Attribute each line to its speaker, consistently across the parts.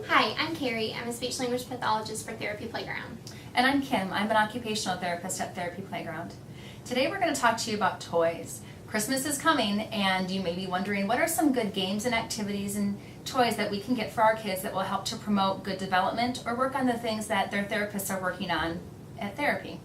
Speaker 1: Hi, I'm Keri. I'm a speech language pathologist for Therapy Playground.
Speaker 2: And I'm Kim. I'm an occupational therapist at Therapy Playground. Today we're going to talk to you about toys. Christmas is coming and you may be wondering what are some good games and activities and toys that we can get for our kids that will help to promote good development or work on the things that their therapists are working on at therapy.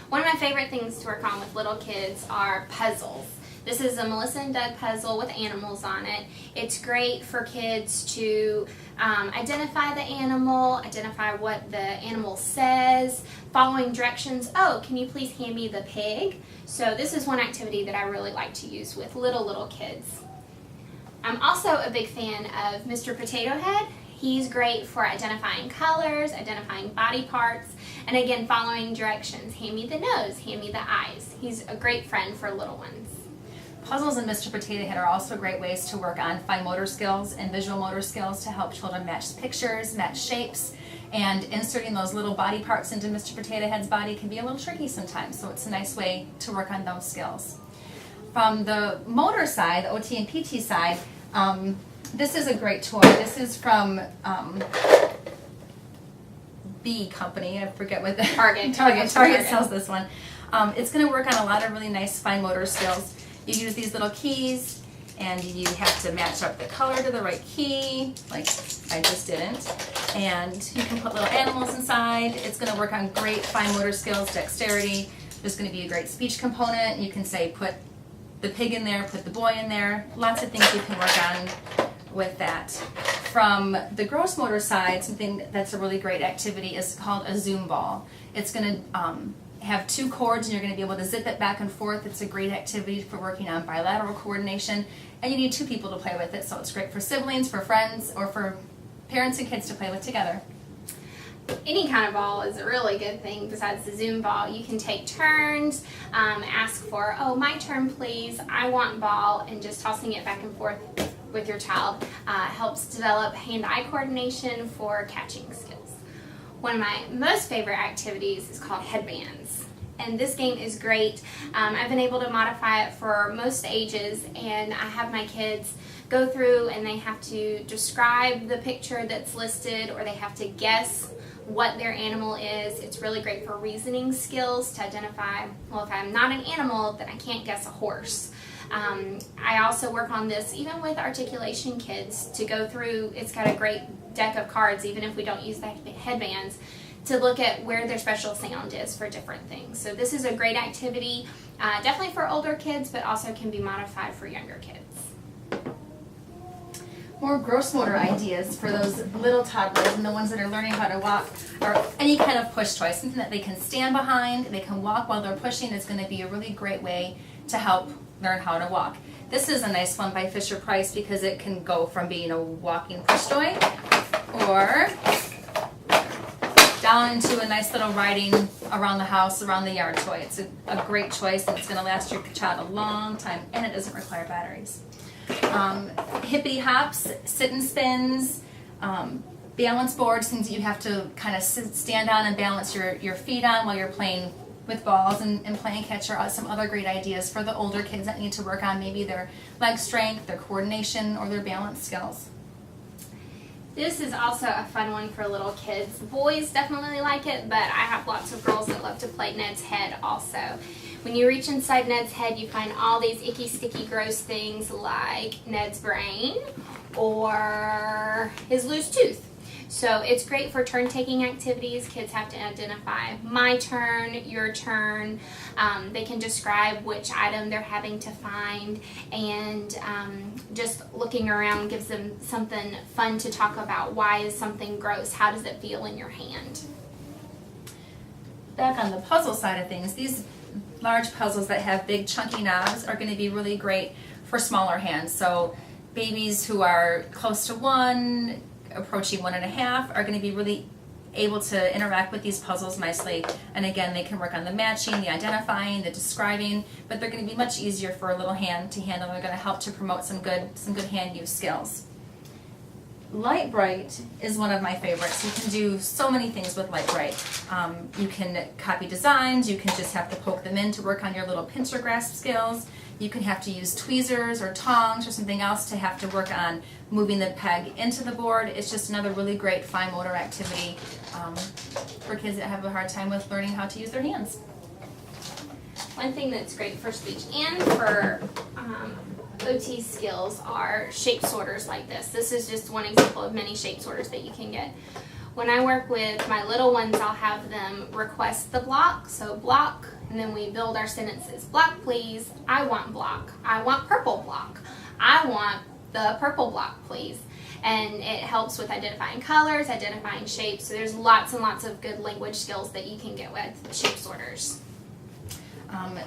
Speaker 1: One of my favorite things to work on with little kids are puzzles. This is a Melissa and Doug puzzle with animals on it. It's great for kids to identify the animal, identify what the animal says, following directions. Oh, can you please hand me the pig? So this is one activity that I really like to use with little kids. I'm also a big fan of Mr. Potato Head. He's great for identifying colors, identifying body parts, and again, following directions. Hand me the nose, hand me the eyes. He's a great friend for little ones.
Speaker 2: Puzzles and Mr. Potato Head are also great ways to work on fine motor skills and visual motor skills to help children match pictures, match shapes, and inserting those little body parts into Mr. Potato Head's body can be a little tricky sometimes, so it's a nice way to work on those skills. From the motor side, the OT and PT side, this is a great toy. This is from B Company, I forget what the
Speaker 1: Target
Speaker 2: sells this one. It's going to work on a lot of really nice fine motor skills. You use these little keys and you have to match up the color to the right key, like I just didn't. And you can put little animals inside. It's going to work on great fine motor skills, dexterity. There's going to be a great speech component. You can say put the pig in there, put the boy in there. Lots of things you can work on with that. From the gross motor side, something that's a really great activity is called a Zoom ball. It's going to have two cords and you're going to be able to zip it back and forth. It's a great activity for working on bilateral coordination, and you need two people to play with it, so it's great for siblings, for friends, or for parents and kids to play with together.
Speaker 1: Any kind of ball is a really good thing besides the Zoom ball. You can take turns, ask for, oh, my turn please, I want ball, and just tossing it back and forth with your child helps develop hand-eye coordination for catching skills. One of my most favorite activities is called headbands, and this game is great. I've been able to modify it for most ages, and I have my kids go through and they have to describe the picture that's listed, or they have to guess what their animal is. It's really great for reasoning skills to identify, well, if I'm not an animal, then I can't guess a horse. I also work on this even with articulation kids to go through. It's got a great deck of cards, even if we don't use the headbands, to look at where their special sound is for different things. So this is a great activity, definitely for older kids, but also can be modified for younger kids.
Speaker 2: More gross motor ideas for those little toddlers and the ones that are learning how to walk are any kind of push toy, something that they can stand behind, they can walk while they're pushing. Is going to be a really great way to help learn how to walk. This is a nice one by Fisher-Price because it can go from being a walking push toy or down into a nice little riding around the house, around the yard toy. It's a great choice, and it's going to last your child a long time, and it doesn't require batteries. Hippity hops, sit and spins, balance boards, things that you have to kind of stand on and balance your feet on while you're playing with balls, and playing catch are some other great ideas for the older kids that need to work on maybe their leg strength, their coordination, or their balance skills.
Speaker 1: This is also a fun one for little kids. Boys definitely like it, but I have lots of girls that love to play Ned's Head also. When you reach inside Ned's head, you find all these icky, sticky, gross things like Ned's brain or his loose tooth. So it's great for turn-taking activities. Kids have to identify my turn, your turn. They can describe which item they're having to find, and just looking around gives them something fun to talk about. Why is something gross? How does it feel in your hand?
Speaker 2: Back on the puzzle side of things, these large puzzles that have big chunky knobs are going to be really great for smaller hands. So babies who are close to 1, approaching 1.5 are going to be really able to interact with these puzzles nicely. And again, they can work on the matching, the identifying, the describing, but they're going to be much easier for a little hand to handle. They're going to help to promote some good hand use skills. Lite Brite is one of my favorites. You can do so many things with Lite Brite. You can copy designs, you can just have to poke them in to work on your little pincer grasp skills. You can have to use tweezers or tongs or something else to have to work on moving the peg into the board. It's just another really great fine motor activity for kids that have a hard time with learning how to use their hands.
Speaker 1: One thing that's great for speech and for OT skills are shape sorters like this. This is just one example of many shape sorters that you can get. When I work with my little ones, I'll have them request the block, so block, and then we build our sentences. Block, please. I want block. I want purple block. I want the purple block, please. And it helps with identifying colors, identifying shapes, so there's lots and lots of good language skills that you can get with shape sorters.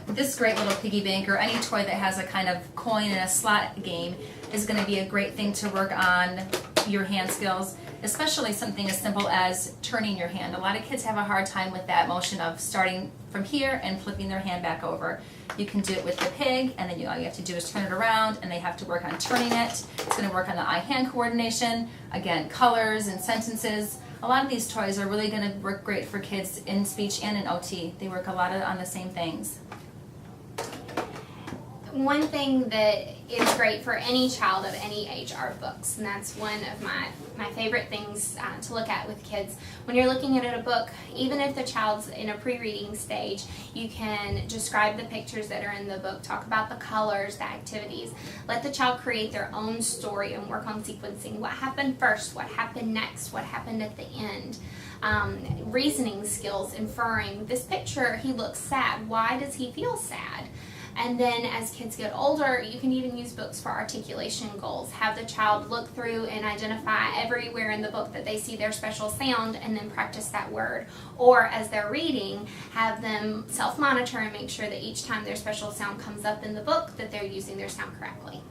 Speaker 2: This great little piggy bank, or any toy that has a kind of coin and a slot game, is going to be a great thing to work on your hand skills, especially something as simple as turning your hand. A lot of kids have a hard time with that motion of starting from here and flipping their hand back over. You can do it with the pig, and then all you have to do is turn it around, and they have to work on turning it. It's going to work on the eye-hand coordination, again, colors and sentences. A lot of these toys are really going to work great for kids in speech and in OT. They work a lot on the same things.
Speaker 1: One thing that is great for any child of any age are books, and that's one of my favorite things to look at with kids. When you're looking at a book, even if the child's in a pre-reading stage, you can describe the pictures that are in the book, talk about the colors, the activities. Let the child create their own story and work on sequencing. What happened first? What happened next? What happened at the end? Reasoning skills, inferring, this picture, he looks sad. Why does he feel sad? And then as kids get older, you can even use books for articulation goals. Have the child look through and identify everywhere in the book that they see their special sound, and then practice that word. Or as they're reading, have them self-monitor and make sure that each time their special sound comes up in the book that they're using their sound correctly.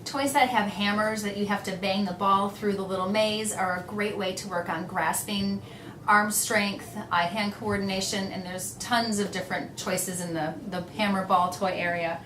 Speaker 2: Toys that have hammers that you have to bang the ball through the little maze are a great way to work on grasping, arm strength, eye-hand coordination, and there's tons of different choices in the hammer ball toy area.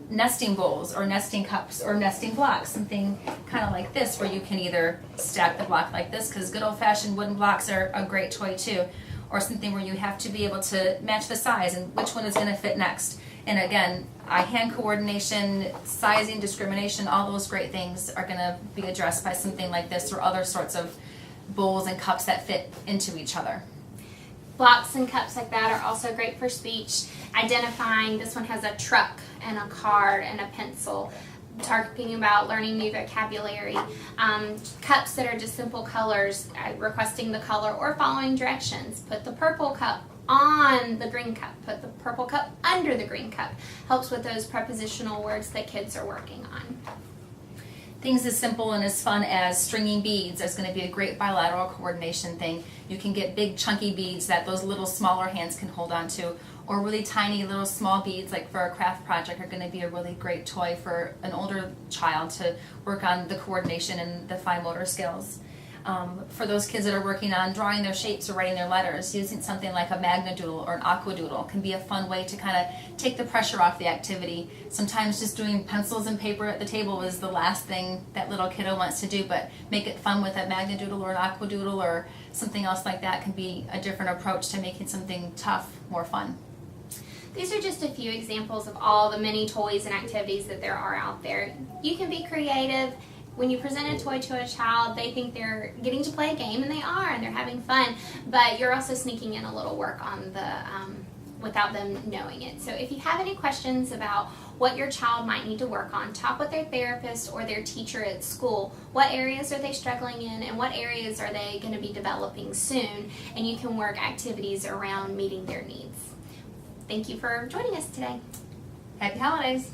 Speaker 2: Nesting bowls or nesting cups or nesting blocks, something kind of like this where you can either stack the block like this, because good old-fashioned wooden blocks are a great toy too, or something where you have to be able to match the size and which one is going to fit next. And again, eye-hand coordination, sizing, discrimination, all those great things are going to be addressed by something like this, or other sorts of bowls and cups that fit into each other.
Speaker 1: Blocks and cups like that are also great for speech. Identifying, this one has a truck and a card and a pencil. Talking about learning new vocabulary. Cups that are just simple colors, requesting the color or following directions. Put the purple cup on the green cup. Put the purple cup under the green cup. Helps with those prepositional words that kids are working on.
Speaker 2: Things as simple and as fun as stringing beads is going to be a great bilateral coordination thing. You can get big chunky beads that those little smaller hands can hold on to, or really tiny little small beads like for a craft project are going to be a really great toy for an older child to work on the coordination and the fine motor skills. For those kids that are working on drawing their shapes or writing their letters, using something like a magnadoodle or an aquadoodle can be a fun way to kind of take the pressure off the activity. Sometimes just doing pencils and paper at the table is the last thing that little kiddo wants to do, but make it fun with a magnadoodle or an aquadoodle or something else like that can be a different approach to making something tough more fun.
Speaker 1: These are just a few examples of all the many toys and activities that there are out there. You can be creative. When you present a toy to a child, they think they're getting to play a game, and they are, and they're having fun, but you're also sneaking in a little work on the without them knowing it. So if you have any questions about what your child might need to work on, talk with their therapist or their teacher at school. What areas are they struggling in, and what areas are they going to be developing soon, and you can work activities around meeting their needs. Thank you for joining us today.
Speaker 2: Happy holidays!